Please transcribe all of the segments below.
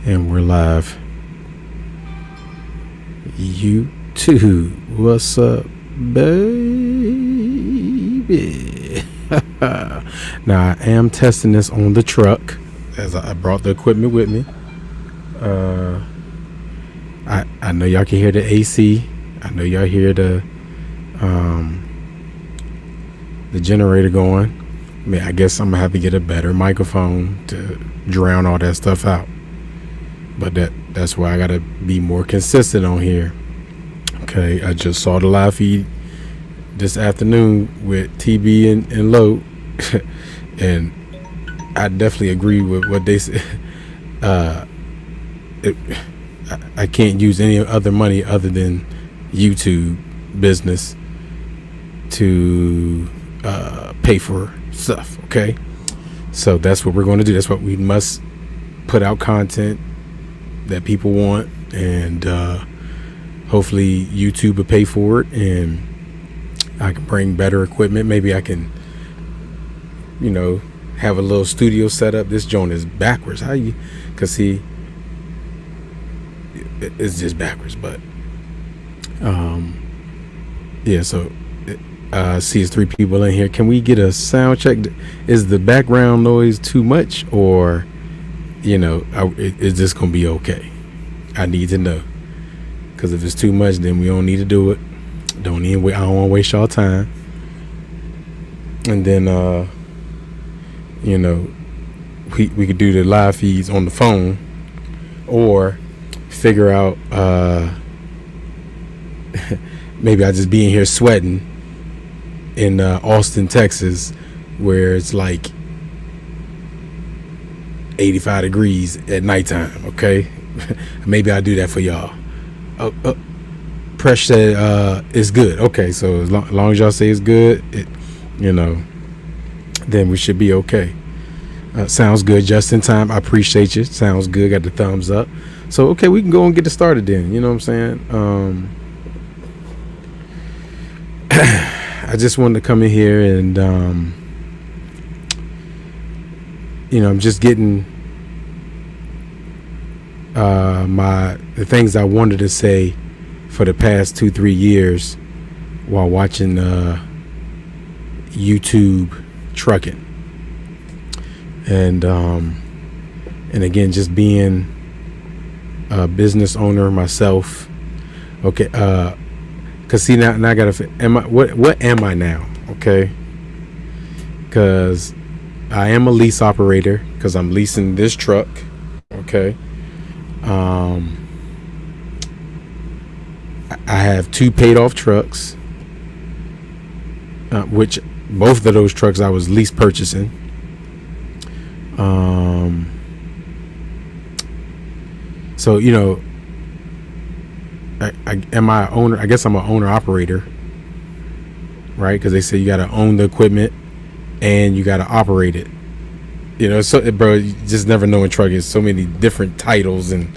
And we're live. YouTube, what's up, baby? Now, I am testing this on the truck as I brought the equipment with me. I know y'all can hear the AC. I know y'all hear the generator going. I mean, I guess I'm gonna have to get a better microphone to drown all that stuff out. But that's why I gotta be more consistent on here. Okay, I just saw the live feed this afternoon with TB and Low, and I definitely agree with what they said. I can't use any other money other than YouTube business to pay for stuff. Okay, so that's what we're going to do. That's what we must put out, content that people want, and hopefully YouTube will pay for it, and I can bring better equipment. Maybe I can, have a little studio set up. This joint is backwards. How you? Cause see, it's just backwards. But yeah. So see, it's 3 people in here. Can we get a sound check? Is the background noise too much, or is this gonna be okay? I need to know, because if it's too much, then we don't need to do it. I don't want to waste y'all time. And then we could do the live feeds on the phone, or figure out maybe I just be in here sweating in Austin, Texas, where it's like 85 degrees at nighttime. Okay, maybe I'll do that for y'all. Press said it's good. Okay, so as long as y'all say it's good, then we should be okay. Sounds good, just in time. I appreciate you. Sounds good. Got the thumbs up. So okay, we can go and get it started then. You know what I'm saying? I just wanted to come in here and I'm just getting the things I wanted to say for the past 2-3 years while watching YouTube trucking, and again, just being a business owner myself. Okay, cause see, now I gotta. What am I now? Okay, cause I am a lease operator, cause I'm leasing this truck. Okay. I have 2 paid off trucks, which both of those trucks I was lease purchasing. So am I an owner? I guess I'm an owner operator, right? Because they say you got to own the equipment and you got to operate it. So bro, you just never know in trucking. So many different titles and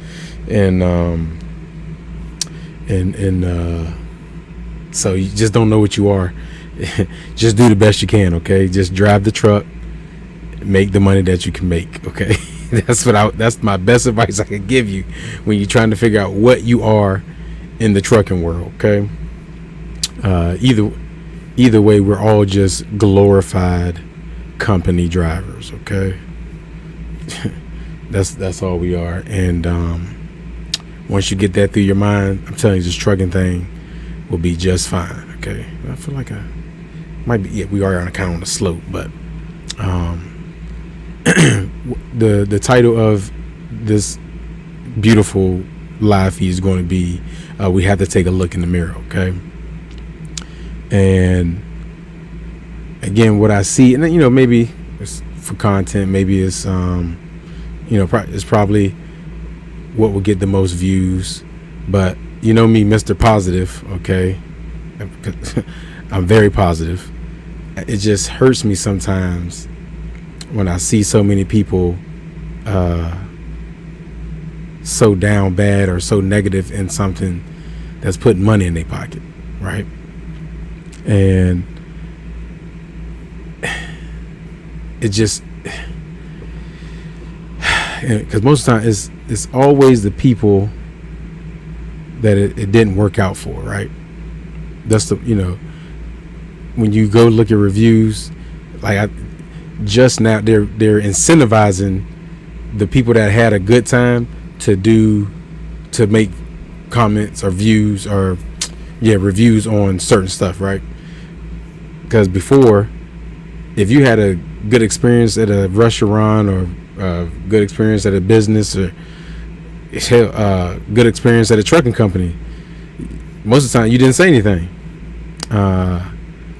so you just don't know what you are. Just do the best you can. Okay, just drive the truck, make the money that you can make. Okay, that's my best advice I could give you when you're trying to figure out what you are in the trucking world. Okay, either way, we're all just glorified company drivers. Okay, that's all we are. And once you get that through your mind, I'm telling you, this trucking thing will be just fine. Okay, I feel like I might be. Yeah, we are on a slope, but the title of this beautiful live feed is going to be we have to take a look in the mirror. Okay, and again, what I see, and maybe it's for content, maybe it's it's probably what will get the most views, but me, Mr. Positive. Okay, I'm very positive. It just hurts me sometimes when I see so many people so down bad or so negative in something that's putting money in their pocket, right? And it just because most of the time it's always the people that it didn't work out for, right? That's the, when you go look at reviews, like just now they're incentivizing the people that had a good time to make comments or views or reviews on certain stuff, right? Because before, if you had a good experience at a restaurant or a good experience at a business or good experience at a trucking company, most of the time you didn't say anything.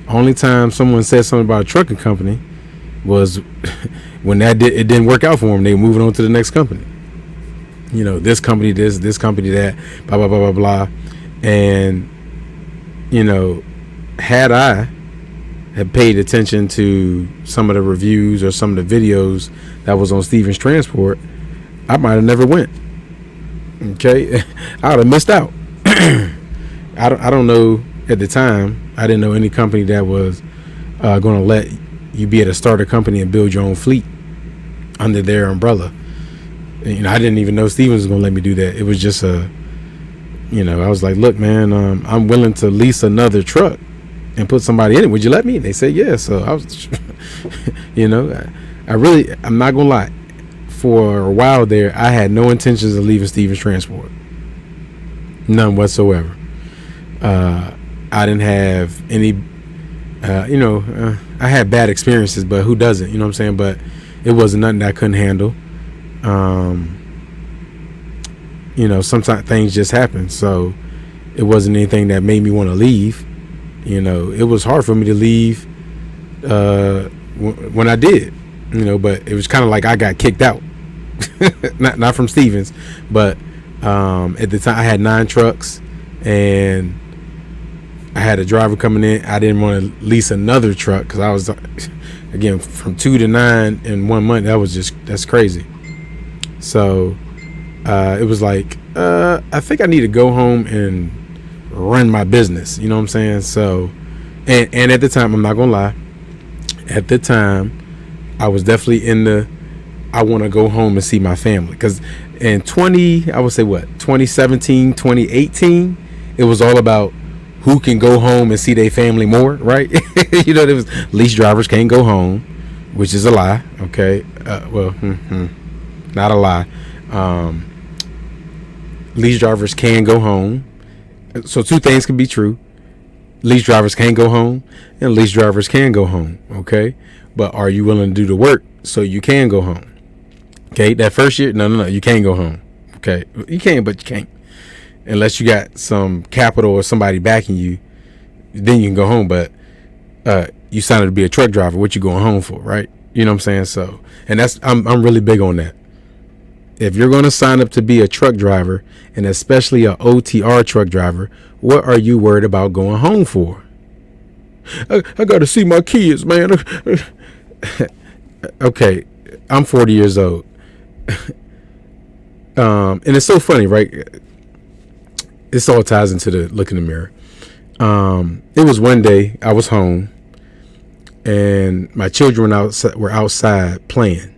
Only time someone said something about a trucking company was when it didn't work out for them. They were moving on to the next company. This company this company that, blah blah blah blah blah. And had I had paid attention to some of the reviews or some of the videos that was on Stevens Transport, I might have never went. Okay, I would have missed out. I don't know at the time. I didn't know any company that was going to let you be able to start a company and build your own fleet under their umbrella. And, I didn't even know Stevens was going to let me do that. It was just I was like, look, man, I'm willing to lease another truck and put somebody in it. Would you let me? They said, yeah. So I was, I'm not going to lie. For a while there, I had no intentions of leaving Stevens Transport. None whatsoever. I didn't have any, I had bad experiences, but who doesn't? You know what I'm saying? But it wasn't nothing that I couldn't handle. Sometimes things just happen. So it wasn't anything that made me want to leave. It was hard for me to leave when I did, but it was kind of like I got kicked out. not from Stevens, but at the time I had 9 trucks and I had a driver coming in. I didn't want to lease another truck because I was, again, from 2 to 9 in 1 month. That's crazy. So it was like, I think I need to go home and run my business. You know what I'm saying? So, and at the time, I'm not gonna lie, at the time I was definitely I want to go home and see my family, because in 2017, 2018, it was all about who can go home and see their family more, right? There was lease drivers can't go home, which is a lie. Okay, not a lie. Lease drivers can go home. So 2 things can be true. Lease drivers can go home and lease drivers can go home. Okay. But are you willing to do the work so you can go home? Okay. That first year, no. You can't go home. Okay. You can, but you can't. Unless you got some capital or somebody backing you, then you can go home. But you signed up to be a truck driver. What you going home for, right? You know what I'm saying? So, and I'm really big on that. If you're going to sign up to be a truck driver, and especially a OTR truck driver, what are you worried about going home for? I got to see my kids, man. Okay, I'm 40 years old. And it's so funny, right? This all ties into the look in the mirror. It was one day I was home, and my children were outside playing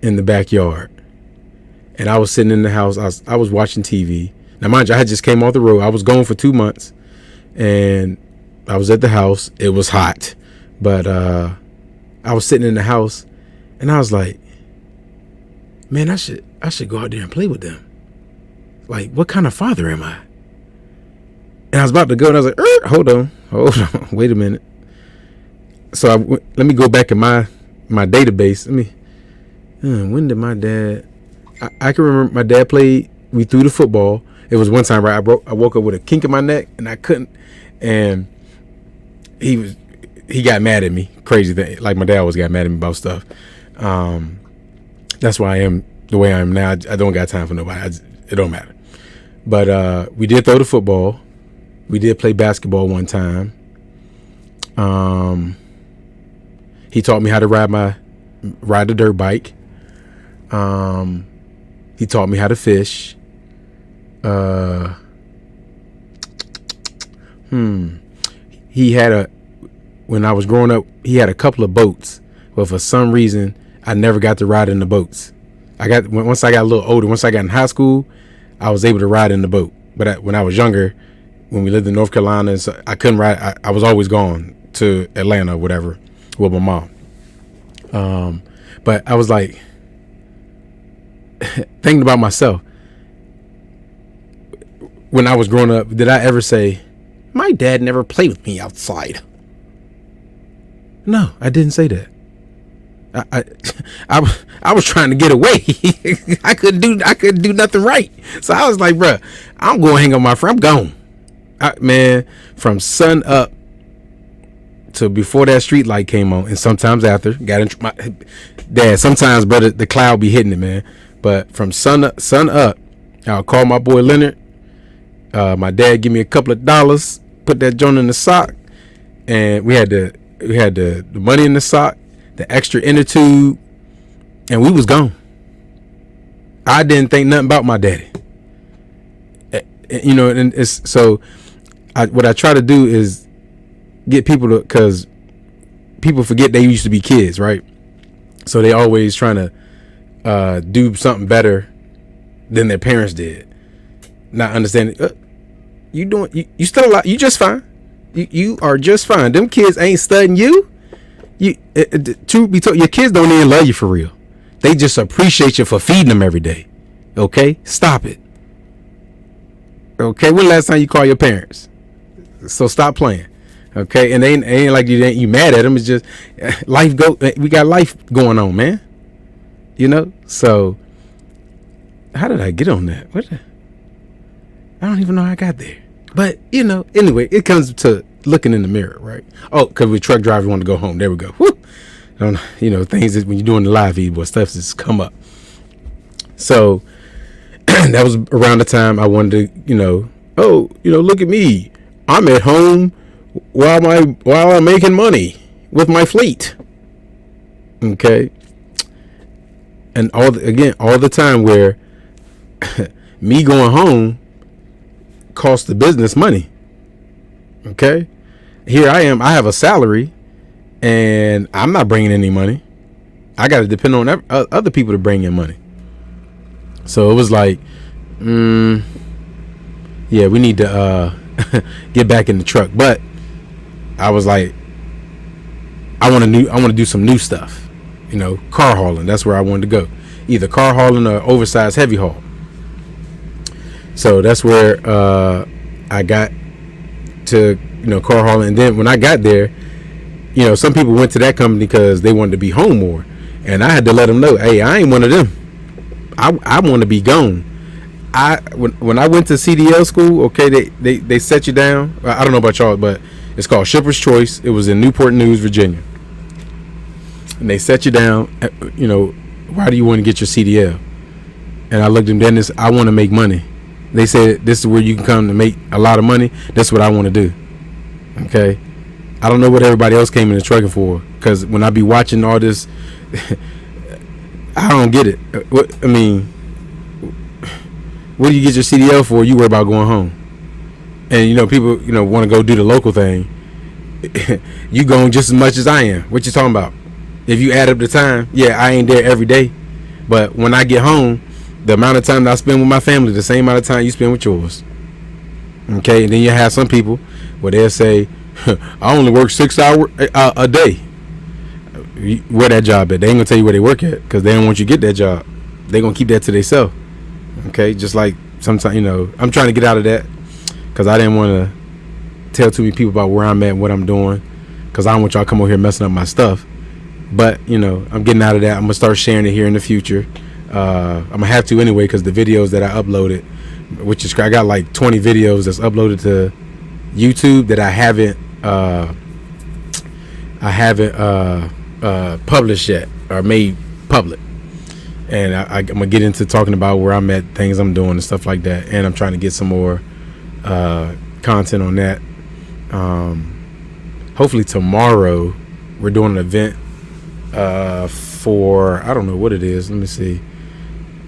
in the backyard. And I was sitting in the house. I was watching TV. Now, mind you, I had just came off the road. I was gone for 2 months, and I was at the house. It was hot, but I was sitting in the house, and I was like, man, I should go out there and play with them. Like, what kind of father am I? And I was about to go, and I was like, hold on, wait a minute. So let me go back in my database. When did my dad? I can remember my dad played. We threw the football. It was one time, right? I woke up with a kink in my neck, and I couldn't. And he got mad at me. Crazy thing. Like my dad always got mad at me about stuff. That's why I am the way I am now. I don't got time for nobody. It don't matter. But we did throw the football. We did play basketball one time. He taught me how to ride the dirt bike. He taught me how to fish. When I was growing up, he had a couple of boats, but for some reason I never got to ride in the boats. Once I got a little older, once I got in high school, I was able to ride in the boat. But when I was younger, when we lived in North Carolina, so I couldn't ride. I was always gone to Atlanta or whatever with my mom. But I was like thinking about myself. When I was growing up, did I ever say, my dad never played with me outside? No, I didn't say that. I was trying to get away. I couldn't do nothing right. So I was like, bruh, I'm going to hang out with my friend. I'm gone. Man, from sun up to before that street light came on, and sometimes after, got in my dad. Sometimes, brother, the cloud be hitting it, man. But from sun up, I'll call my boy Leonard. My dad give me a couple of dollars, put that joint in the sock, and we had the money in the sock, the extra inner tube, and we was gone. I didn't think nothing about my daddy. You know, and it's so. What I try to do is get people to, because people forget they used to be kids, right? So they always trying to do something better than their parents did. Not understanding. You still alive. You just fine. You are just fine. Them kids ain't studying you. Truth be told, your kids don't even love you for real. They just appreciate you for feeding them every day. Okay, stop it. Okay, when the last time you called your parents? So stop playing. Okay, and they ain't like you mad at them. It's just life we got life going on, man. You know. So how did I get on that? I don't even know how I got there. But, you know, anyway, it comes to looking in the mirror, right? Oh, because we truck drivers want to go home. There we go. Woo! You know, things that when you're doing the live feed, boy, stuff just come up. So that was around the time I wanted to, look at me. I'm at home while I'm making money with my fleet. Okay. And all the time where me going home cost the business money. Okay, here I am. I have a salary, and I'm not bringing any money. I got to depend on other people to bring in money. So it was like, we need to get back in the truck. But I was like, I want to do some new stuff. You know, car hauling. That's where I wanted to go. Either car hauling or oversized heavy haul. So that's where I got to, car hauling. And then when I got there, some people went to that company because they wanted to be home more. And I had to let them know, hey, I ain't one of them. I want to be gone. When I went to CDL school, okay, they set you down. I don't know about y'all, but it's called Shipper's Choice. It was in Newport News, Virginia. And they set you down, why do you want to get your CDL? And I looked at them, Dennis, I want to make money. They said, this is where you can come to make a lot of money. That's what I want to do. Okay. I don't know what everybody else came in the trucking for. Because when I be watching all this, I don't get it. What do you get your CDL for? You worry about going home. And, people, want to go do the local thing. You going just as much as I am. What you talking about? If you add up the time, yeah, I ain't there every day. But when I get home, the amount of time that I spend with my family, the same amount of time you spend with yours. Okay, and then you have some people where they'll say, I only work 6 hours a day. Where that job at? They ain't gonna tell you where they work at because they don't want you to get that job. They gonna keep that to themselves. Okay, just like sometimes, I'm trying to get out of that because I didn't want to tell too many people about where I'm at and what I'm doing because I don't want y'all to come over here messing up my stuff. But, I'm getting out of that. I'm going to start sharing it here in the future. I'm going to have to anyway because the videos that I uploaded, which is, I got like 20 videos that's uploaded to YouTube that I haven't published yet or made public. And I'm going to get into talking about where I'm at, things I'm doing and stuff like that. And I'm trying to get some more content on that. Hopefully tomorrow we're doing an event for, I don't know what it is, let me see,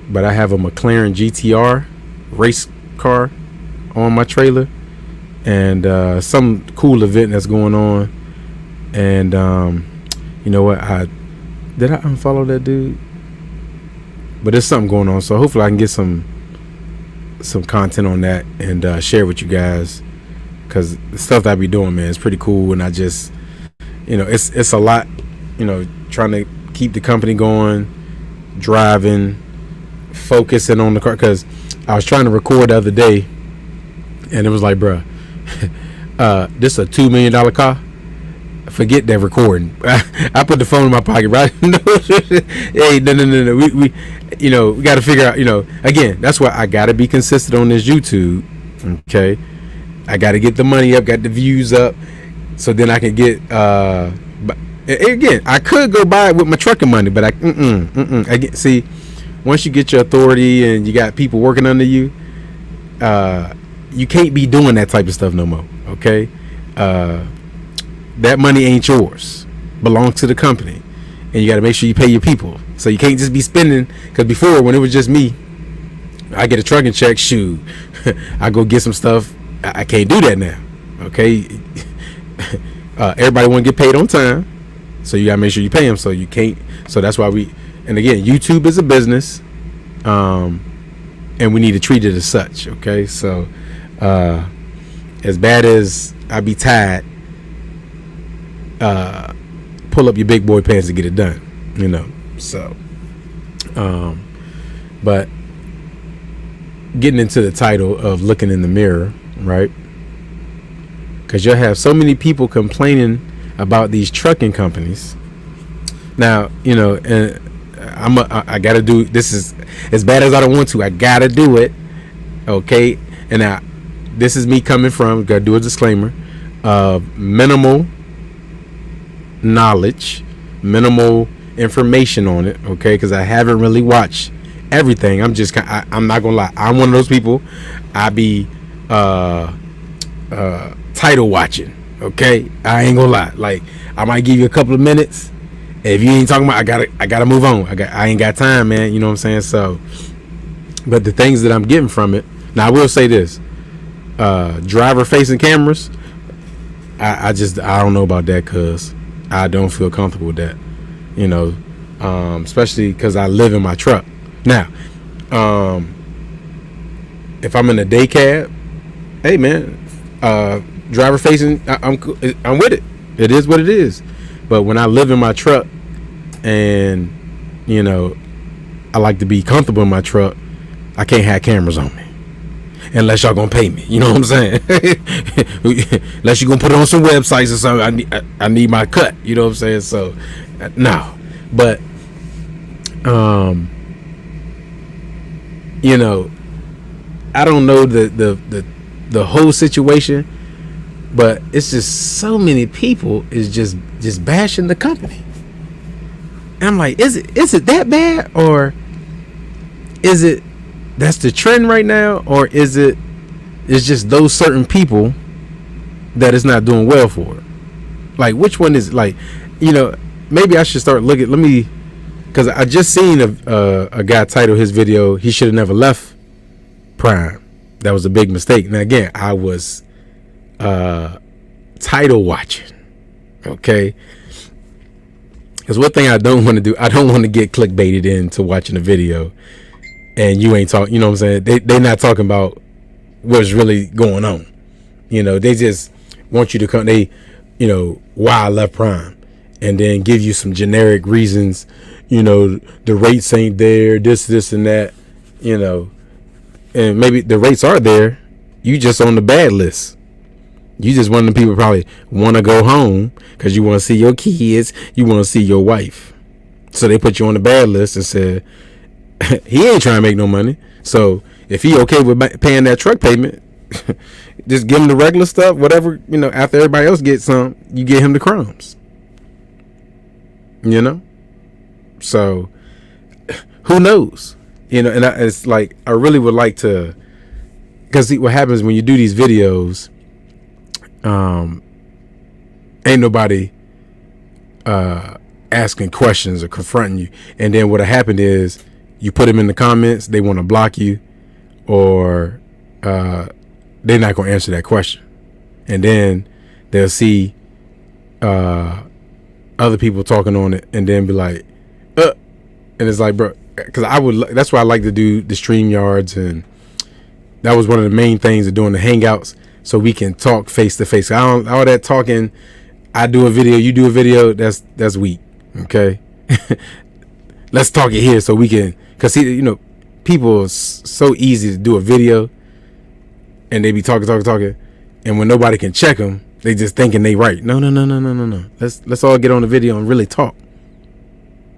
but I have a McLaren GTR race car on my trailer and some cool event that's going on. And you know what, did I unfollow that dude? but there's something going on. So hopefully I can get some content on that and share with you guys, because the stuff that I be doing, man, is pretty cool. And I just, it's a lot, trying to keep the company going, driving, focusing on the car, because I was trying to record the other day and it was like, bruh, this is a $2 million car. Forget that recording. I put the phone in my pocket, right? Hey, no. We got to figure out, again, that's why I got to be consistent on this YouTube. Okay. I got to get the money up, got the views up, so then I can get, again, I could go buy it with my trucking money, but see, once you get your authority and you got people working under you, you can't be doing that type of stuff no more. Okay. That money ain't yours, belongs to the company, and you got to make sure you pay your people. So you can't just be spending, because before, when it was just me, I get a trucking check, shoot, I go get some stuff. I can't do that now. Okay. Everybody want to get paid on time, so you got to make sure you pay them. So you can't. So that's why and again, YouTube is a business, and we need to treat it as such. Okay. So as bad as I be tired, pull up your big boy pants to get it done, so but getting into the title of looking in the mirror, right? Because you'll have so many people complaining about these trucking companies now, and I gotta do this. Is as bad as I don't want to, I gotta do it. Okay. And now this is me coming from, gotta do a disclaimer, minimal knowledge, minimal information on it, okay? Because I haven't really watched everything. I'm not gonna lie, I'm one of those people. I be title watching, okay? I ain't gonna lie. Like, I might give you a couple of minutes. If you ain't talking about, I gotta move on. I ain't got time, man. You know what I'm saying? So, but the things that I'm getting from it, now I will say this: driver facing cameras, I don't know about that, cause I don't feel comfortable with that, especially because I live in my truck. Now, if I'm in a day cab, hey man, driver facing, I'm with it. It is what it is. But when I live in my truck, and I like to be comfortable in my truck, I can't have cameras on me. Unless y'all gonna pay me, you know what I'm saying? Unless you gonna put it on some websites or something, I need my cut, you know what I'm saying? So, no, but I don't know the whole situation, but it's just so many people is just bashing the company. And I'm like, is it that bad, or is it that's the trend right now, or is it's just those certain people that is not doing well for it? Like, which one is, like, maybe I should start looking. Because I just seen a guy title his video, he should have never left Prime. That was a big mistake. Now again, I was title watching, okay? Because one thing I don't want to do, I don't want to get clickbaited into watching a video and you ain't talking, you know what I'm saying? They're not talking about what's really going on. They just want you to come, why I left Prime, and then give you some generic reasons, the rates ain't there, this and that, and maybe the rates are there, you just on the bad list. You just one of the people probably want to go home because you want to see your kids, you want to see your wife. So they put you on the bad list and said, he ain't trying to make no money. So if he okay with paying that truck payment, just give him the regular stuff, whatever, after everybody else gets some, you get him the crumbs. So who knows? It's like, I really would like to, because what happens when you do these videos, ain't nobody asking questions or confronting you. And then what happened is, you put them in the comments, they want to block you, or they're not going to answer that question. And then they'll see other people talking on it and then be like, and it's like, bro, because that's why I like to do the StreamYards, and that was one of the main things of doing the hangouts, so we can talk face to face. All that talking, I do a video, you do a video, that's weak. Okay. Let's talk it here so we can, because people are so easy to do a video and they be talking, and when nobody can check them, they just thinking they right. No. Let's all get on the video and really talk.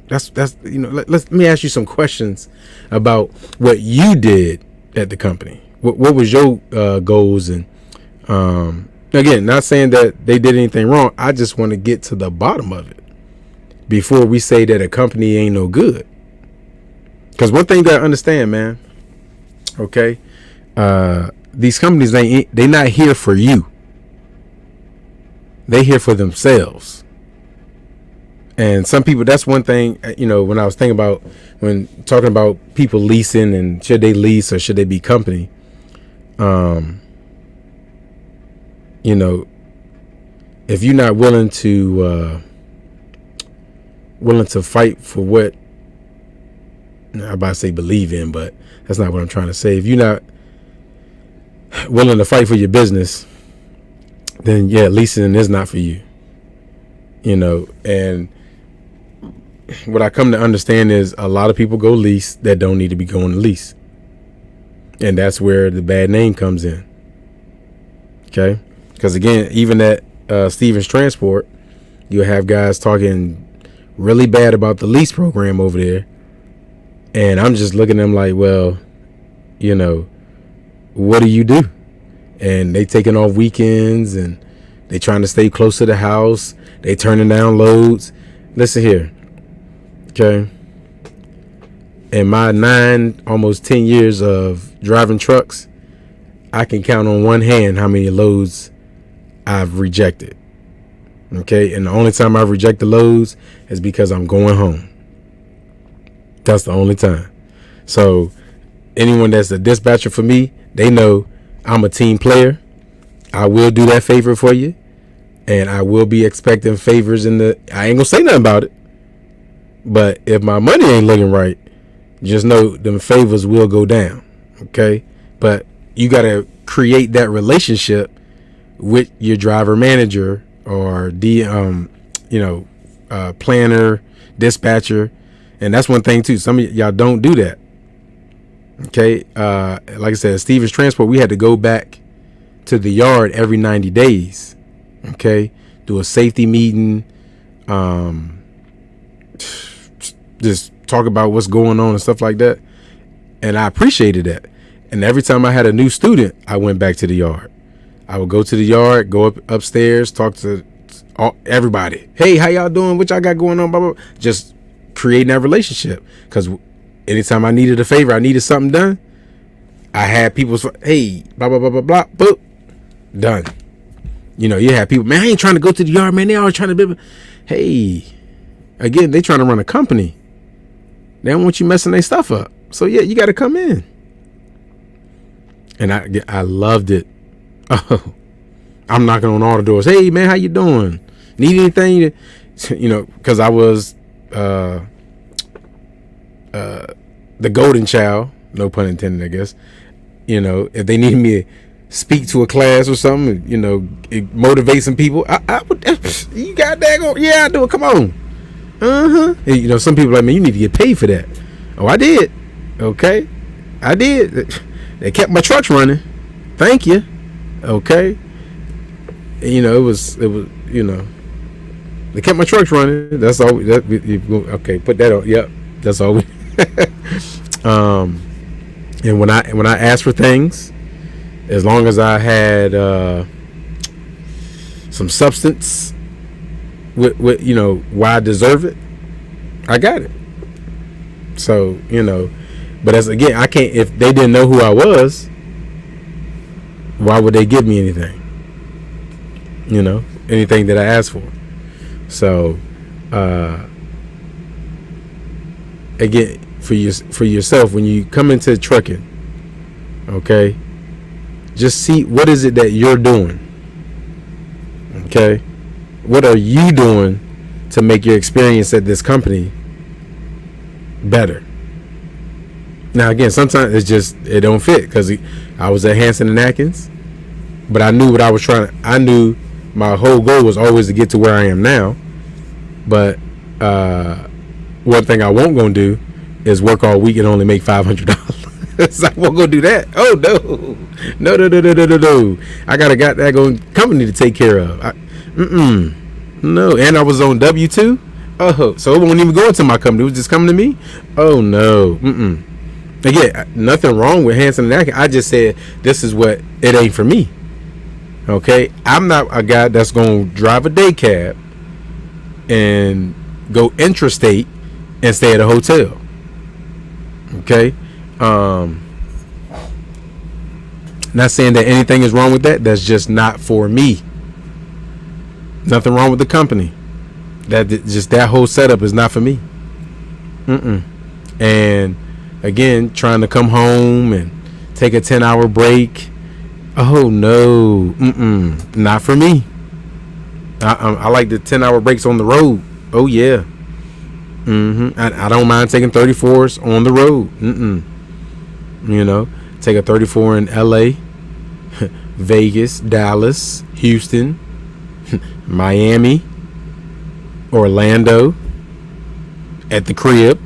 Let me ask you some questions about what you did at the company. What was your goals? And again, not saying that they did anything wrong. I just want to get to the bottom of it before we say that a company ain't no good. Because one thing you gotta understand, man. Okay, these companies they not here for you. They here for themselves. And some people, that's one thing, when I was thinking about, when talking about people leasing and should they lease or should they be company, if you're not willing to fight for what, I'm about to say believe in, but that's not what I'm trying to say. If you're not willing to fight for your business, then yeah, leasing is not for you. And what I come to understand is a lot of people go lease that don't need to be going to lease. And that's where the bad name comes in. Okay? Because again, even at Stevens Transport, you'll have guys talking really bad about the lease program over there. And I'm just looking at them like, well, what do you do? And they taking off weekends and they trying to stay close to the house. They turning down loads. Listen here. Okay. In my almost 10 years of driving trucks, I can count on one hand how many loads I've rejected. Okay. And the only time I've rejected loads is because I'm going home. That's the only time. So anyone that's a dispatcher for me, they know I'm a team player. I will do that favor for you. And I will be expecting favors I ain't gonna say nothing about it. But if my money ain't looking right, just know them favors will go down. Okay. But you gotta create that relationship with your driver manager or planner, dispatcher. And that's one thing too. Some of y'all don't do that. Okay. Like I said, Stevens Transport, we had to go back to the yard every 90 days. Okay. Do a safety meeting. Just talk about what's going on and stuff like that. And I appreciated that. And every time I had a new student, I went back to the yard. I would go to the yard, go upstairs, talk to everybody. Hey, how y'all doing? What y'all got going on? Blah, blah, blah. Just creating that relationship. Because anytime I needed a favor, I needed something done, I had people, hey, blah, blah, blah, blah, blah, boop, done. You have people, man, I ain't trying to go to the yard, man. They always trying to be, hey, again, they trying to run a company. They don't want you messing their stuff up. So yeah, you got to come in. And I loved it. Oh, I'm knocking on all the doors. Hey man, how you doing? Need anything? Because I was the golden child, no pun intended, I guess. If they need me to speak to a class or something, motivate some people, I would. You got that? Yeah, I do it. Come on. Some people are like, man, you need to get paid for that. Oh, I did. Okay, I did. They kept my trucks running. Thank you. Okay. It was. They kept my trucks running. That's all. Okay, put that on. Yep. That's all. And when I asked for things, as long as I had some substance, with why I deserve it, I got it. So but as again, I can't. If they didn't know who I was, why would they give me anything? Anything that I asked for. So again, for yourself, when you come into trucking, okay, just see what is it that you're doing. Okay, what are you doing to make your experience at this company better? Now again, sometimes it don't fit because I was at Hanson and Atkins, but I knew what I was trying to. I knew my whole goal was always to get to where I am now. But one thing I won't gonna do is work all week and only make $500. I won't go do that. Oh no. I got that going company to take care of. No, and I was on W-2. Oh, so it won't even go into my company. It was just coming to me. Oh no. Again, nothing wrong with Hanson and Atkins. I just said this is what it ain't for me. Okay, I'm not a guy that's gonna drive a day cab and go intrastate and stay at a hotel. Okay, not saying that anything is wrong with that. That's just not for me. Nothing wrong with the company. That whole setup is not for me. And again, trying to come home and take a 10-hour break. Oh no, not for me. I like the 10-hour breaks on the road. Oh yeah. I don't mind taking 34s on the road. You know, take a 34 in LA, Vegas, Dallas, Houston, Miami, Orlando, at the crib,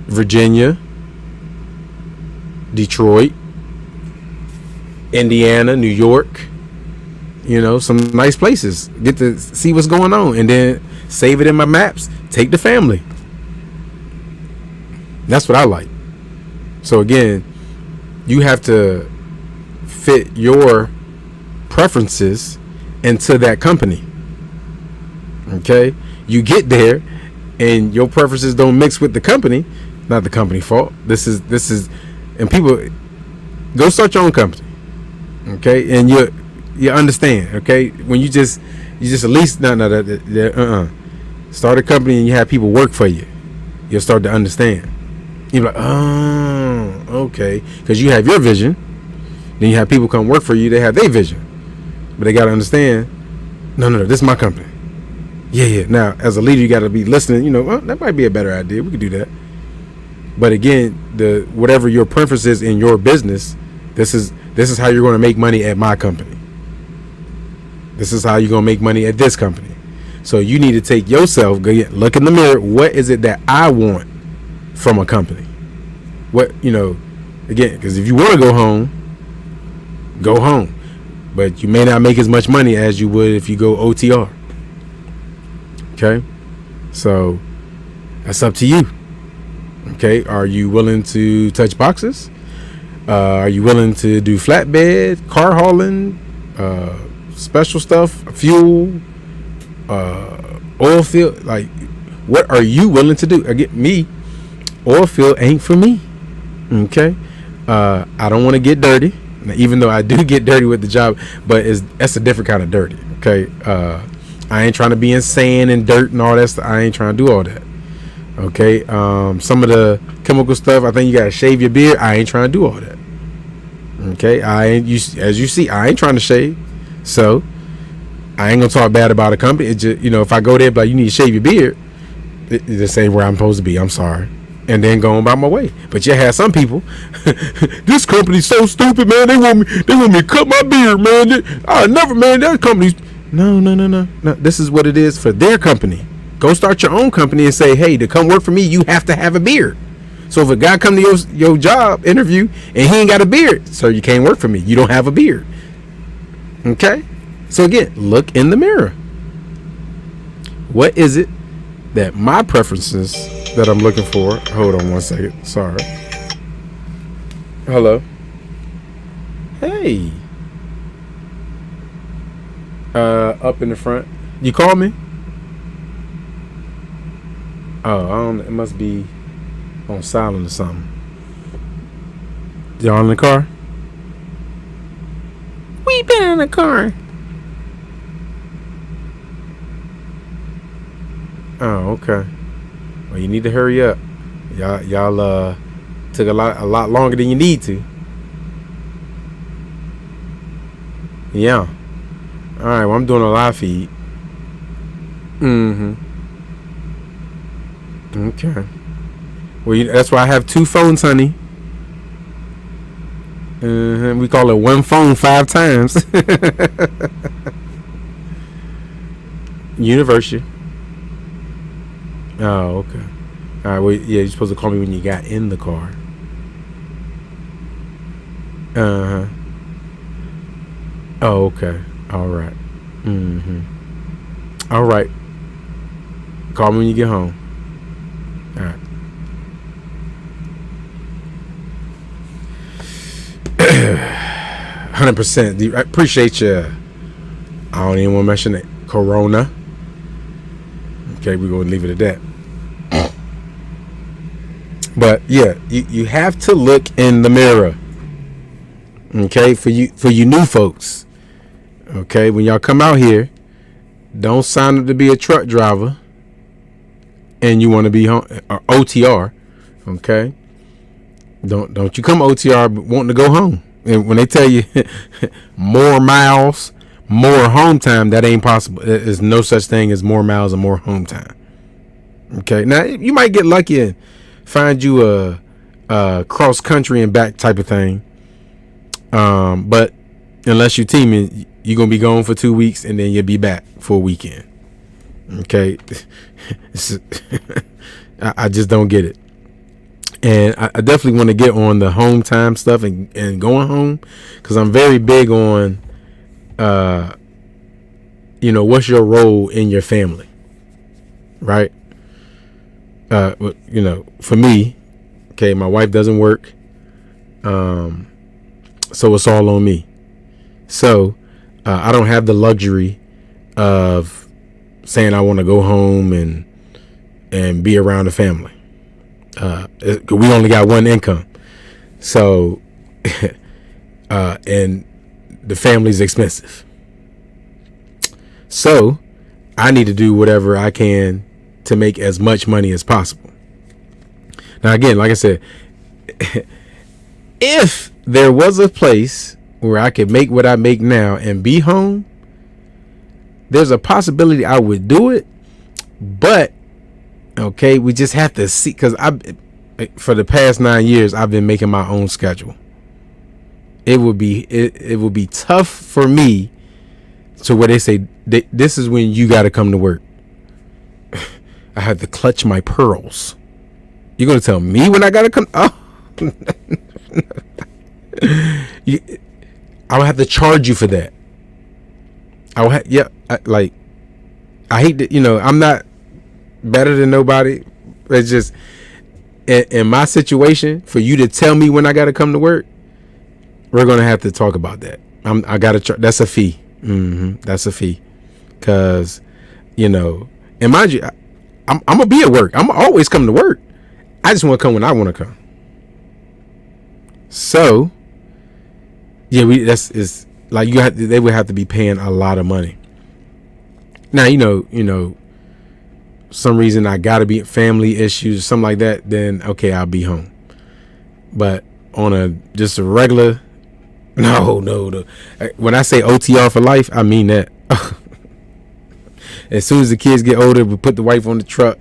Virginia, Detroit, Indiana, New York. You know, some nice places. Get to see what's going on, and then save it in my maps. Take the family. That's what I like. So again, you have to fit your preferences into that company. Okay, you get there, and your preferences don't mix with the company. Not the company fault. This is, and people go start your own company. Okay, and you understand. Okay, when you just at least start a company and you have people work for you, you'll start to understand. You're like, oh, okay, because you have your vision, then you have people come work for you. They have their vision, but they gotta understand. No, this is my company. Yeah. Now, as a leader, you gotta be listening. You know, well, that might be a better idea. We could do that. But again, whatever your preference is in your business, this is how you're going to make money at my company. This is how you're going to make money at this company. So you need to take yourself, look in the mirror. What is it that I want from a company? What, again, because if you want to go home, go home. But you may not make as much money as you would if you go OTR. Okay? So that's up to you. Okay? Are you willing to touch boxes? Are you willing to do flatbed, car hauling, special stuff, fuel, oil field? Like, what are you willing to do? Again, me, oil field ain't for me. Okay, I don't want to get dirty, even though I do get dirty with the job, but that's a different kind of dirty. Okay, I ain't trying to be in sand and dirt and all that stuff. I ain't trying to do all that. Okay, some of the chemical stuff, I think you gotta shave your beard. I ain't trying to do all that. Okay, as you see, I ain't trying to shave, so I ain't gonna talk bad about a company. It just, if I go there, like, you need to shave your beard, this ain't where I'm supposed to be. I'm sorry, and then go on by my way. But you have some people. This company's so stupid, man. They want me to cut my beard, man. I never, man. That company's no. This is what it is for their company. Go start your own company and say, hey, to come work for me, you have to have a beard. So if a guy come to your job interview and he ain't got a beard, sir, you can't work for me. You don't have a beard. Okay? So again, look in the mirror. What is it that my preferences that I'm looking for? Hold on one second. Sorry. Hello. Hey. Up in the front. You call me? Oh, it must be on silent or something. Y'all in the car? We been in the car. Oh, okay. Well, you need to hurry up. Y'all took a lot longer than you need to. Yeah. All right. Well, I'm doing a live feed. Okay. Well, that's why I have 2 phones, honey. We call it 1 phone 5 times. University. Oh, okay. All right. Well, yeah, you're supposed to call me when you got in the car. Oh, okay. All right. All right. Call me when you get home. All right. 100%. I appreciate you. I don't even want to mention it. Corona. Okay, we're gonna leave it at that. But yeah, you have to look in the mirror. Okay, for you new folks. Okay, when y'all come out here, don't sign up to be a truck driver and you want to be home or OTR. Okay, don't you come OTR wanting to go home. And when they tell you more miles, more home time, that ain't possible. There's no such thing as more miles and more home time. Okay, now you might get lucky and find you a cross country and back type of thing. But unless you're teaming, you're gonna be gone for 2 weeks and then you'll be back for a weekend. Okay, I just don't get it. And I definitely want to get on the home time stuff and going home, because I'm very big on, what's your role in your family, right? For me, okay, my wife doesn't work, so it's all on me. So I don't have the luxury of saying I want to go home and be around the family. We only got one income, so and the family's expensive, so I need to do whatever I can to make as much money as possible. Now again, like I said, if there was a place where I could make what I make now and be home, there's a possibility I would do it. But okay, we just have to see, because for the past 9 years I've been making my own schedule. It would be tough for me to where they say this is when you got to come to work. I have to clutch my pearls. You're gonna tell me when I gotta come? Oh, I would have to charge you for that. I would I hate that. I'm not better than nobody. It's just in my situation, for you to tell me when I gotta come to work, we're gonna have to talk about that. I gotta that's a fee. That's a fee, because and mind you, I'm gonna be at work. I'm always come to work. I just want to come when I want to come. So yeah, it's like they would have to be paying a lot of money. Now some reason I gotta be family issues or something like that, then okay, I'll be home. But on just a regular, no. When I say OTR for life, I mean that. As soon as the kids get older, we put the wife on the truck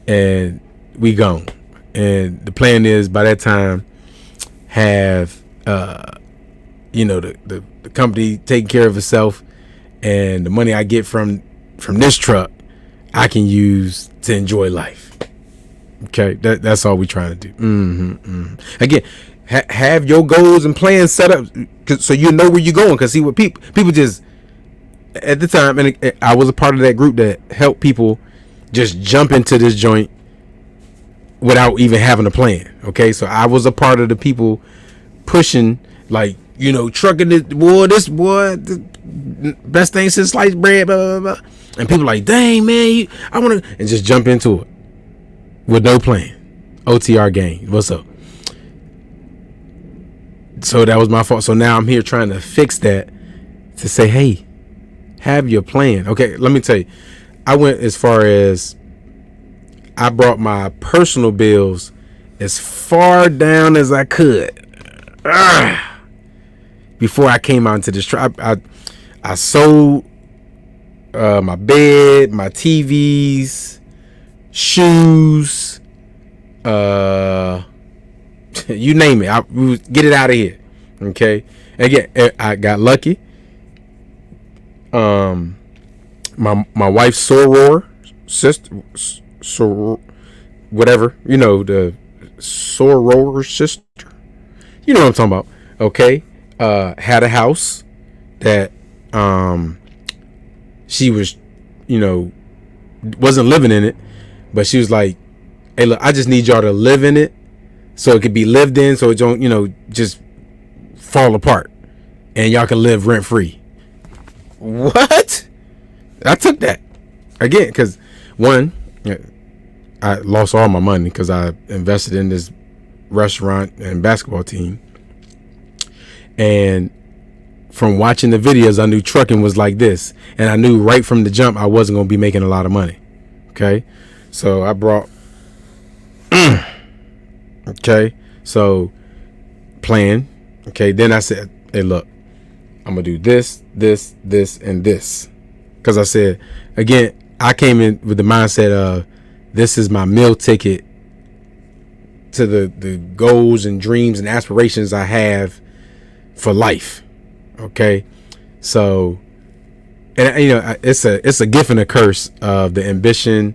and we gone. And the plan is by that time have the company taking care of itself, and the money I get from this truck I can use to enjoy life. Okay, that's all we're trying to do. Again, have your goals and plans set up so you know where you're going. Because see, what people just at the time, and I was a part of that group that helped people just jump into this joint without even having a plan. Okay, so I was a part of the people pushing, like, trucking this the best thing since sliced bread, blah, blah, blah. And people like, dang man, I want to, and just jump into it with no plan. OTR gang, what's up? So that was my fault. So now I'm here trying to fix that, to say, hey, have your plan. Okay, let me tell you, I went as far as I brought my personal bills as far down as I could before I came out into this trap. I sold my bed, my TVs, shoes, You name it. We would get it out of here. Okay. Again, I got lucky. My wife's soror sister, whatever, the soror sister. You know what I'm talking about. Okay. Had a house that she was, wasn't living in it, but she was like, hey, look, I just need y'all to live in it so it could be lived in, so it don't, just fall apart, and y'all can live rent free. What? I took that again because one, I lost all my money because I invested in this restaurant and basketball team, and from watching the videos, I knew trucking was like this, and I knew right from the jump I wasn't going to be making a lot of money. Okay, so I brought. Okay, so plan. Okay, then I said, hey, look, I'm gonna do this, this, this, and this, because I said, again, I came in with the mindset of this is my meal ticket to the goals and dreams and aspirations I have for life. Okay, so, and it's a gift and a curse of the ambition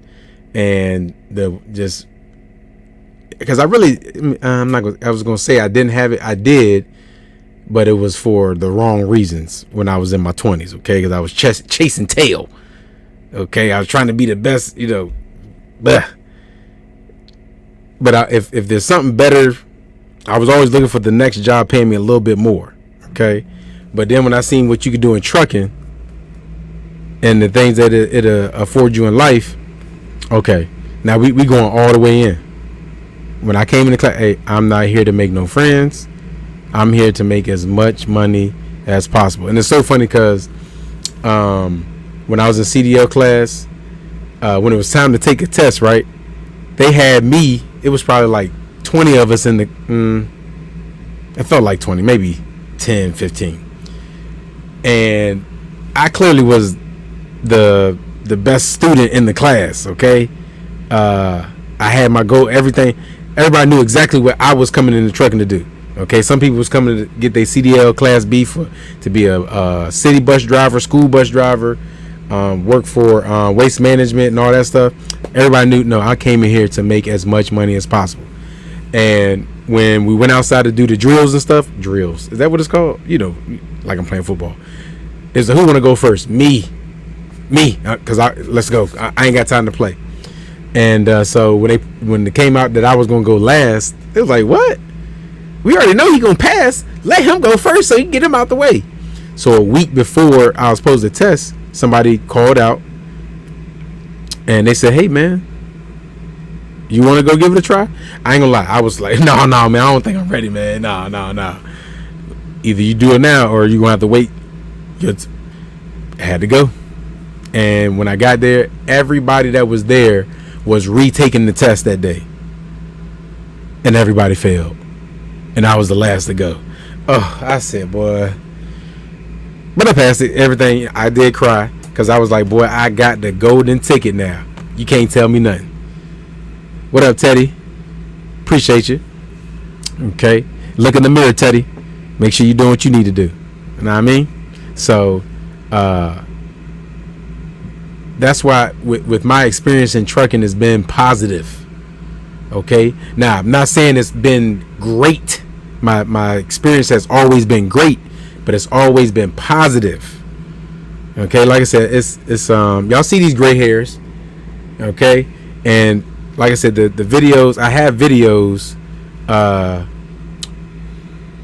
and the just, because I was gonna say I didn't have it. I did, but it was for the wrong reasons when I was in my 20s. Okay, because I was chasing tail. Okay, I was trying to be the best. But if there's something better, I was always looking for the next job paying me a little bit more. Okay, but then when I seen what you could do in trucking and the things that it afford you in life, okay, now we going all the way in. When I came into class, hey, I'm not here to make no friends. I'm here to make as much money as possible. And it's so funny because when I was in CDL class, when it was time to take a test, right, they had me. It was probably like 20 of us in the, it felt like 20, maybe 10, 15. And I clearly was the best student in the class, okay? I had my goal, everything. Everybody knew exactly what I was coming into trucking to do. Okay, some people was coming to get their CDL Class B to be a city bus driver, school bus driver, work for waste management and all that stuff. Everybody knew, no, I came in here to make as much money as possible. And when we went outside to do the drills and stuff, drills, is that what it's called? Like I'm playing football. Is who want to go first? Me, because let's go. I ain't got time to play. And so when it came out that I was gonna go last, it was like, what? We already know he gonna pass. Let him go first so you can get him out the way. So a week before I was supposed to test, somebody called out and they said, hey man, you want to go give it a try? I ain't gonna lie, I was like, no man, I don't think I'm ready, man. No. Either you do it now or you gonna have to wait. I had to go. And when I got there, everybody that was there was retaking the test that day, and everybody failed, and I was the last to go. Oh, I said, boy, but I passed it. Everything. I did cry because I was like, boy, I got the golden ticket now. You can't tell me nothing. What up, Teddy? Appreciate you. Okay, look in the mirror, Teddy. Make sure you're doing what you need to do. You know what I mean? So that's why with my experience in trucking has been positive. Okay, now I'm not saying it's been great. My experience has always been great, but it's always been positive. Okay, like I said, it's y'all see these gray hairs, okay, and like I said, the videos, I have videos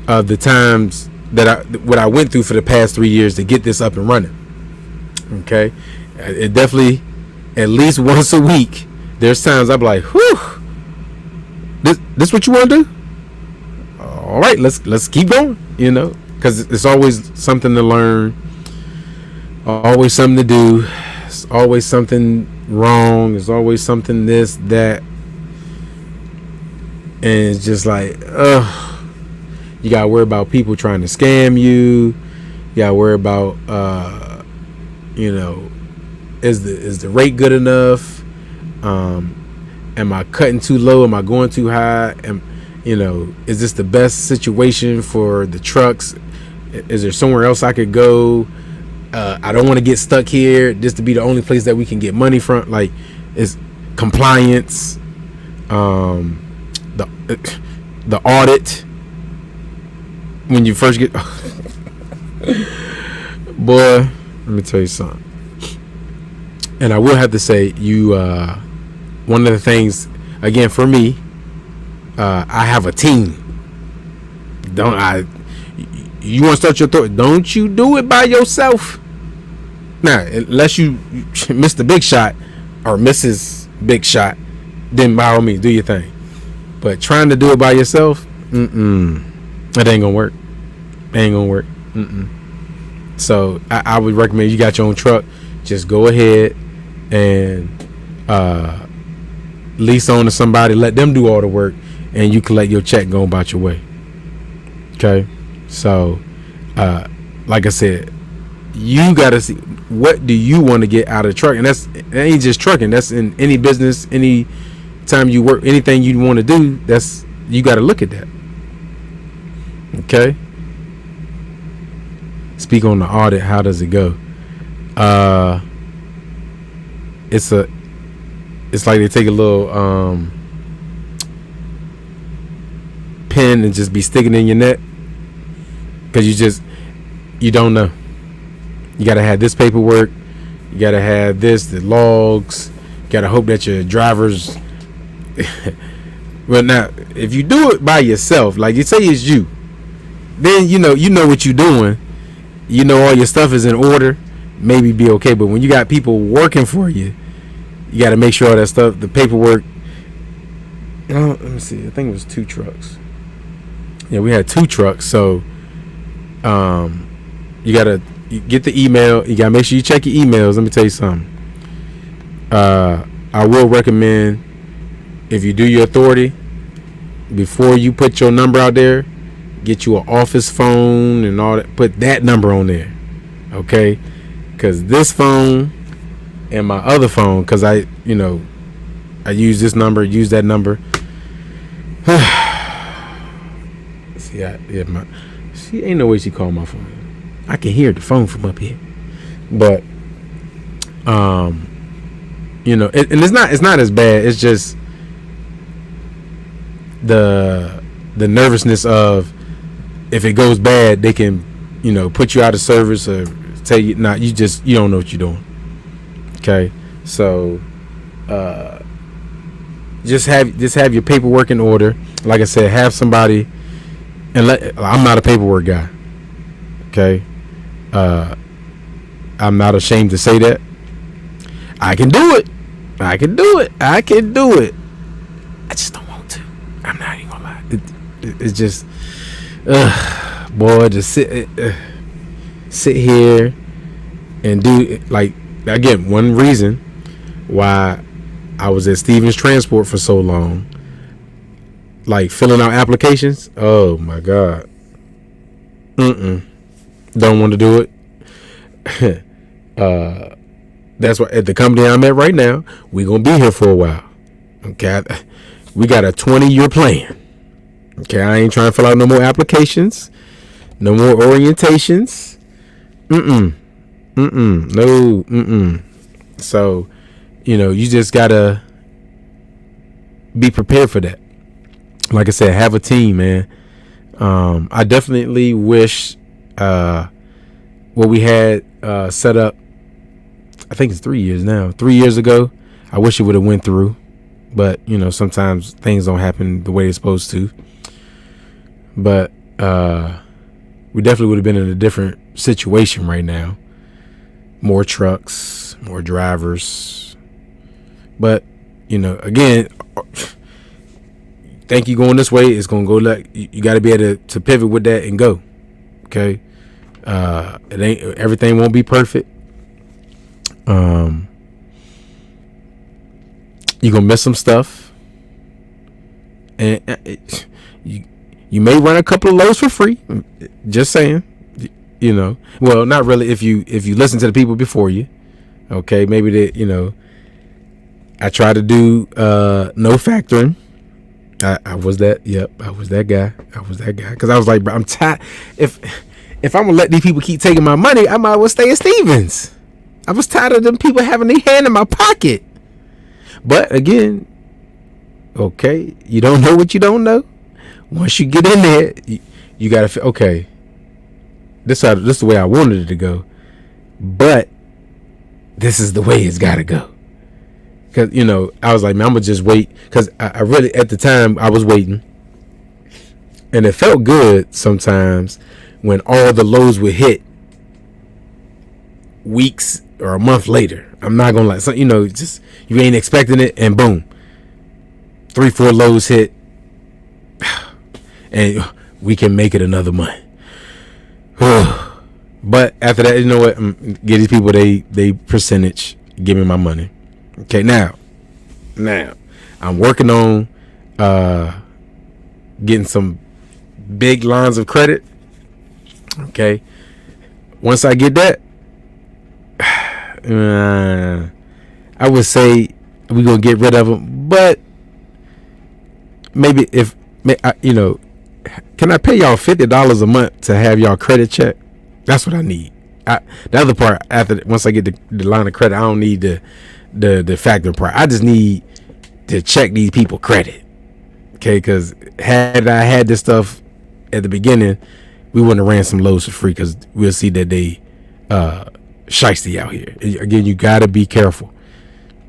of the times that what I went through for the past 3 years to get this up and running. Okay, it definitely, at least once a week, there's times I'm like, whew, this what you want to do? All right, let's keep going, because it's always something to learn, always something to do, it's always something wrong, it's always something this, that, and it's just like, you gotta worry about people trying to scam you. You gotta worry about, is the rate good enough? Am I cutting too low? Am I going too high? Is this the best situation for the trucks? Is there somewhere else I could go? I don't want to get stuck here. This to be the only place that we can get money from. Like, it's compliance, the audit when you first get. Boy, let me tell you something. And I will have to say, one of the things, again, for me, I have a team. You want to start your thought? Don't you do it by yourself. Now, unless you miss the big shot or Mrs. Big Shot, then by all means, do your thing. But trying to do it by yourself, it ain't gonna work. So I would recommend, you got your own truck, just go ahead and lease on to somebody, let them do all the work, and you collect your check and go about your way. Okay? So, like I said, you got to see, what do you want to get out of the truck? And that ain't just trucking. That's in any business, any time you work, anything you want to do, you got to look at that. Okay? Speak on the audit. How does it go? It's like they take a little pen and just be sticking in your neck, because you don't know. You got to have this paperwork. You got to have the logs. You got to hope that your drivers. Well, now, if you do it by yourself, like you say it's you, then you know what you're doing. You know all your stuff is in order. Maybe be okay. But when you got people working for you, you got to make sure all that stuff, the paperwork. Let me see. I think it was 2 trucks. Yeah, we had 2 trucks. So, you got to get the email. You got to make sure you check your emails. Let me tell you something. I will recommend, if you do your authority, before you put your number out there, get you an office phone and all that. Put that number on there. Okay? Because this phone and my other phone, because I use this number, use that number. See, ain't no way she called my phone. I can hear the phone from up here. But and it's not as bad. It's just the nervousness of, if it goes bad, they can put you out of service or tell you you don't know what you're doing. Okay, so just have your paperwork in order. Like I said, have somebody, and I'm not a paperwork guy. Okay, I'm not ashamed to say that. I can do it. I just don't want to. I'm not even gonna lie. It's just, boy, just sit here and do, like, again, one reason why I was at Stevens Transport for so long, like filling out applications. Oh my God. Don't want to do it. That's why at the company I'm at right now, we're gonna be here for a while. Okay, we got a 20-year plan. Okay, I ain't trying to fill out no more applications, no more orientations. No. So, you just gotta be prepared for that. Like I said, have a team, man. I definitely wish what we had set up, I think it's 3 years now. 3 years ago, I wish it would have went through. But, sometimes things don't happen the way they're supposed to. But we definitely would have been in a different situation right now. More trucks, more drivers. But, again, think you going this way, it's going to go like, you got to be able to pivot with that and go. Okay? Everything won't be perfect. You're gonna miss some stuff, and you may run a couple of loads for free. Just saying, well, not really if you listen to the people before you. Okay, maybe I try to do no factoring. I was that. Yep, I was that guy. Because I was like, bro, I'm tired. If I'm gonna let these people keep taking my money, I might as well stay at Stevens. I was tired of them people having their hand in my pocket. But again, okay, you don't know what you don't know. Once you get in there, you gotta okay. This is the way I wanted it to go, but this is the way it's gotta go. Cause I was like, man, I'm gonna just wait. Cause I really, at the time, I was waiting, and it felt good sometimes when all the lows would hit weeks or a month later. I'm not gonna lie, so, just you ain't expecting it, and boom, 3-4 lows hit, and we can make it another month. But after that, you know what? Get these people they percentage. Give me my money. Okay, now I'm working on getting some big lines of credit. Okay, once I get that, I would say we're gonna get rid of them. But maybe can I pay y'all $50 a month to have y'all credit check? That's what I need. The other part, once I get the line of credit, I don't need the factor part. I just need to check these people credit. Okay, because had I had this stuff at the beginning, we wouldn't have ran some lows for free, because we'll see that they shiesty out here. Again, you got to be careful.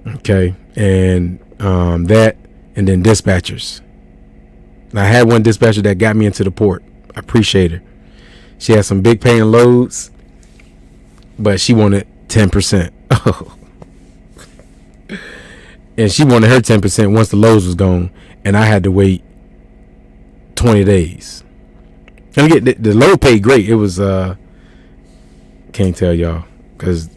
Okay, and that, and then dispatchers. I had one dispatcher that got me into the port. I appreciate her. She had some big paying loads, but she wanted 10%. And she wanted her 10% once the loads was gone, and I had to wait 20 days. And again, the load paid great. It was can't tell y'all, because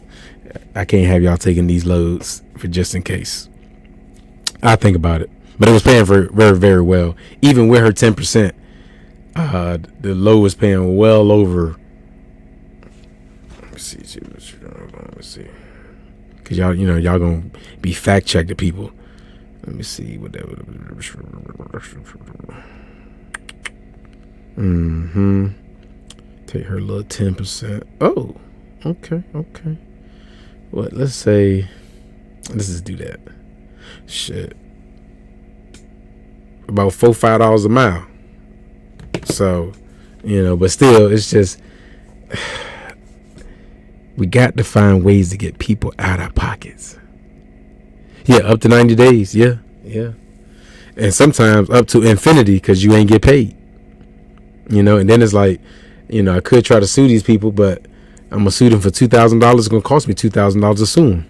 I can't have y'all taking these loads for just in case. I think about it. But it was paying for very, very well. Even with her 10%, the low was paying well over. Let's see. Because y'all gonna be fact checked to people. Let me see what that would. Take her little 10%. Oh, okay. What? Let's say. Let's just do that. Shit. About $4-5 a mile. So, but still, it's just we got to find ways to get people out of pockets. Yeah, up to 90 days. Yeah. And sometimes up to infinity, because you ain't get paid. And then it's like, I could try to sue these people, but I'm gonna sue them for $2,000. It's gonna cost me $2,000 to sue them.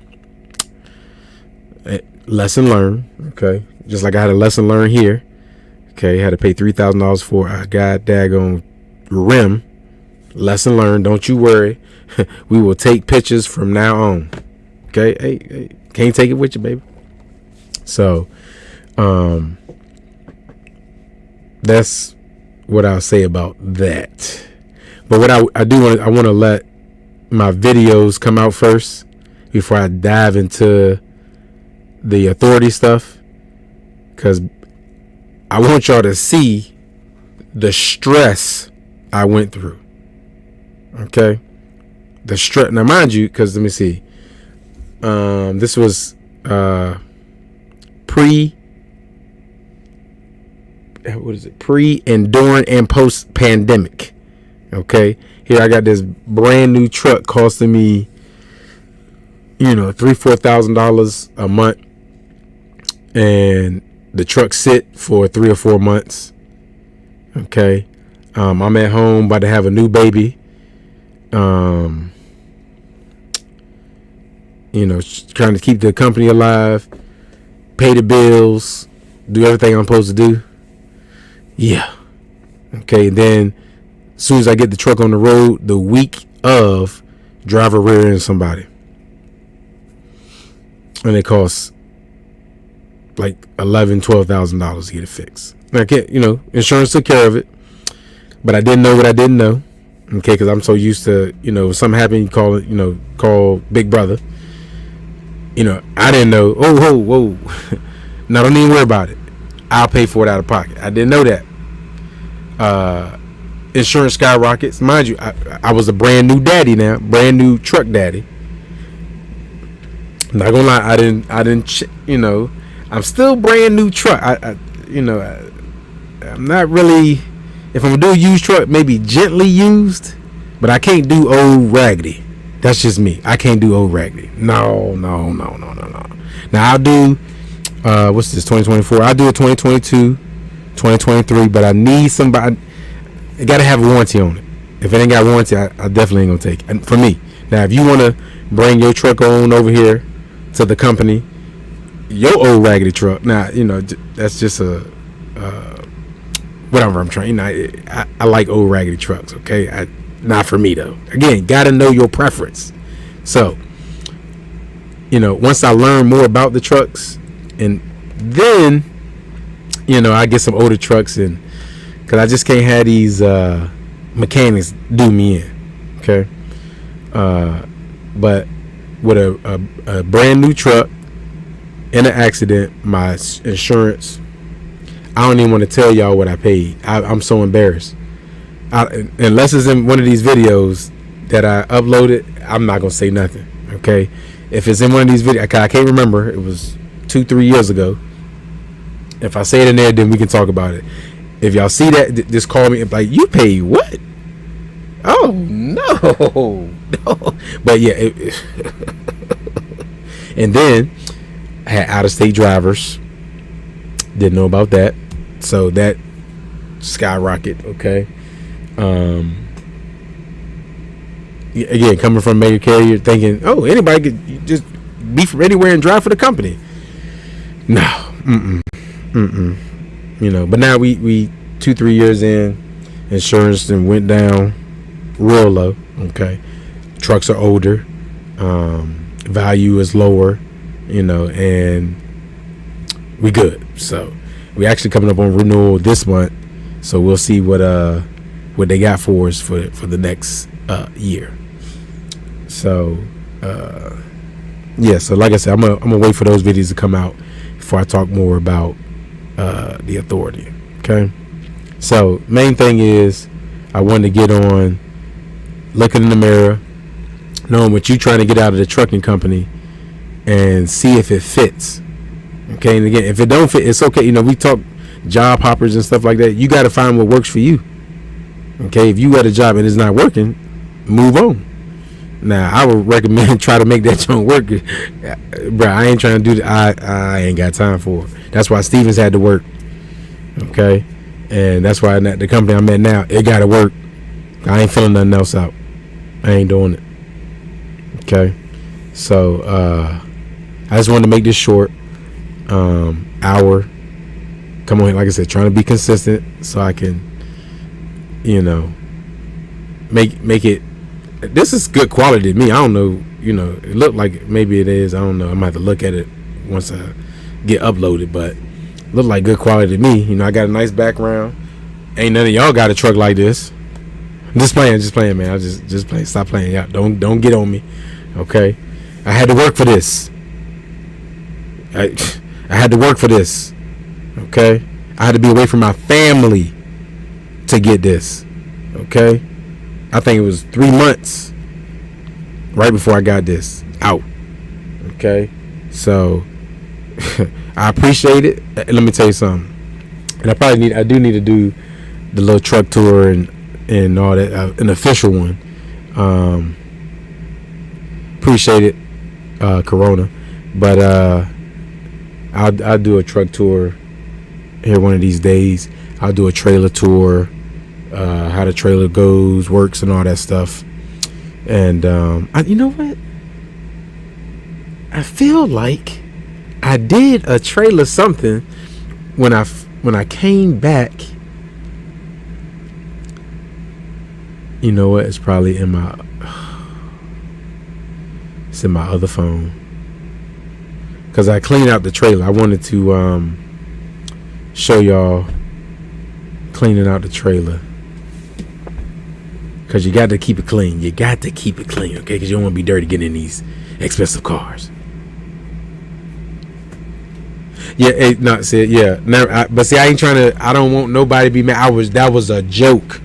Lesson learned. Okay, just like I had a lesson learned here. Okay, had to pay $3,000 for a daggone rim. Lesson learned. Don't you worry. We will take pictures from now on. Okay, hey, can't take it with you, baby. So, that's what I'll say about that. But what I want to let my videos come out first before I dive into the authority stuff, because I want y'all to see the stress I went through. Okay, the stress. Now, mind you, because let me see. This was pre, and during, and post pandemic. Okay, here I got this brand new truck costing me, $3,000-$4,000 a month, and the truck sit for 3 or 4 months. Okay, I'm at home about to have a new baby. Trying to keep the company alive, pay the bills, do everything I'm supposed to do. Yeah. Okay, and then as soon as I get the truck on the road, the week of, driver rear end somebody, and it costs like $11,000-$12,000 to get it fixed. Now, insurance took care of it, but I didn't know what I didn't know. Okay, because I'm so used to, if something happened, you call it, call Big Brother. I didn't know. Oh, whoa. No, don't even worry about it. I'll pay for it out of pocket. I didn't know that. Insurance skyrockets. Mind you, I was a brand new daddy now, brand new truck daddy. I'm not gonna lie, I didn't. I'm still brand new truck. I'm not really. If I'm gonna do a used truck, maybe gently used, but I can't do old raggedy. That's just me. I can't do old raggedy. No. Now I'll do. What's this? 2024. I'll do a 2022, 2023. But I need somebody. I gotta have a warranty on it. If it ain't got warranty, I definitely ain't gonna take it. And for me, now if you wanna bring your truck on over here to the company, your old raggedy truck. Now that's just a whatever I'm trying. I like old raggedy trucks. Okay, not for me though. Again, gotta know your preference. So once I learn more about the trucks, and then I get some older trucks in. Because I just can't have these mechanics do me in. Okay. But with a brand new truck in an accident, my insurance, I don't even want to tell y'all what I paid. I'm so embarrassed. Unless it's in one of these videos that I uploaded, I'm not going to say nothing. Okay. If it's in one of these videos, I can't remember. It was 2-3 years ago. If I say it in there, then we can talk about it. If y'all see that, just call me and be like, you paid what? Oh, no. But yeah. And then I had out-of-state drivers. Didn't know about that. So that skyrocket, okay? Again, coming from a major carrier, thinking, oh, anybody could just be from anywhere and drive for the company. No. But now we 2-3 years in, insurance then went down real low. Okay, trucks are older, value is lower, and we good. So we actually coming up on renewal this month, so we'll see what they got for us for the next year. So so like I said, I'm gonna wait for those videos to come out before I talk more about the authority. Okay, so main thing is I wanted to get on looking in the mirror, knowing what you're trying to get out of the trucking company, and see if it fits. Okay, and again, if it don't fit, it's okay. We talk job hoppers and stuff like that. You got to find what works for you. Okay, if you got a job and it's not working, move on. Now I would recommend try to make that joint work. Bro, I ain't trying to do that. I ain't got time for it. That's why Stevens had to work. Okay, and that's why the company I'm at now, it got to work. I ain't filling nothing else out. I ain't doing it. Okay, so I just wanted to make this short. Hour. Come on, like I said, trying to be consistent so I can, make it. This is good quality to me. I don't know, it looked like maybe it is. I don't know. I might have to look at it once I get uploaded, but it looked like good quality to me. I got a nice background. Ain't none of y'all got a truck like this. I'm just playing, man. I just play. Stop playing. Y'all don't get on me. Okay. I had to work for this. I had to work for this. Okay. I had to be away from my family to get this. Okay. I think it was 3 months right before I got this out. Okay. So I appreciate it. Let me tell you something. And I do need to do the little truck tour and all that, an official one. Appreciate it, Corona. But I'll do a truck tour here one of these days. I'll do a trailer tour, how the trailer goes, works, and all that stuff. And you know what? I feel like I did a trailer something when I came back. You know what? It's probably in my other phone. Because I cleaned out the trailer. I wanted to show y'all cleaning out the trailer. Because you got to keep it clean. You got to keep it clean, okay? Because you don't want to be dirty getting in these expensive cars. Yeah, not said. Yeah, never, but see, I ain't trying to. I don't want nobody to be mad. That was a joke.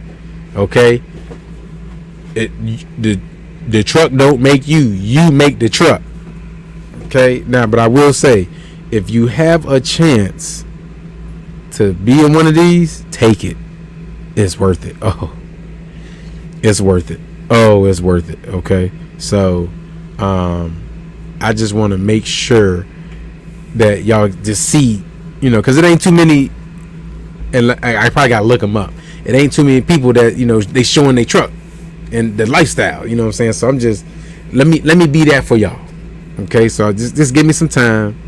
Okay. The truck don't make you. You make the truck. Okay. Now, but I will say, if you have a chance to be in one of these, take it. It's worth it. Oh, it's worth it. Oh, it's worth it. Okay. So, I just want to make sure that y'all just see, because it ain't too many, and I probably gotta look them up. It ain't too many people that they showing their truck and the lifestyle. You know what I'm saying? So I'm just let me be that for y'all. Okay, so just give me some time.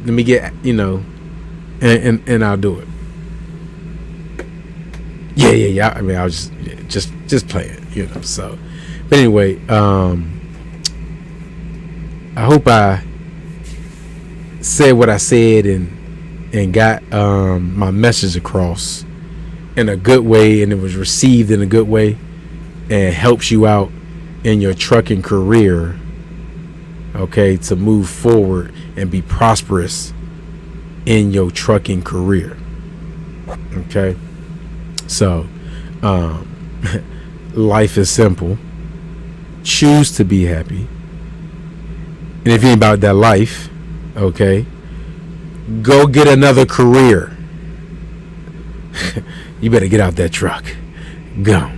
Let me get and I'll do it. Yeah. I mean, I'll just play it. So, but anyway, I hope I said what I said and got my message across in a good way, and it was received in a good way, and helps you out in your trucking career, okay, to move forward and be prosperous in your trucking career. Okay, so life is simple. Choose to be happy, and if you ain't about that life, okay, go get another career. You better get out that truck. Go.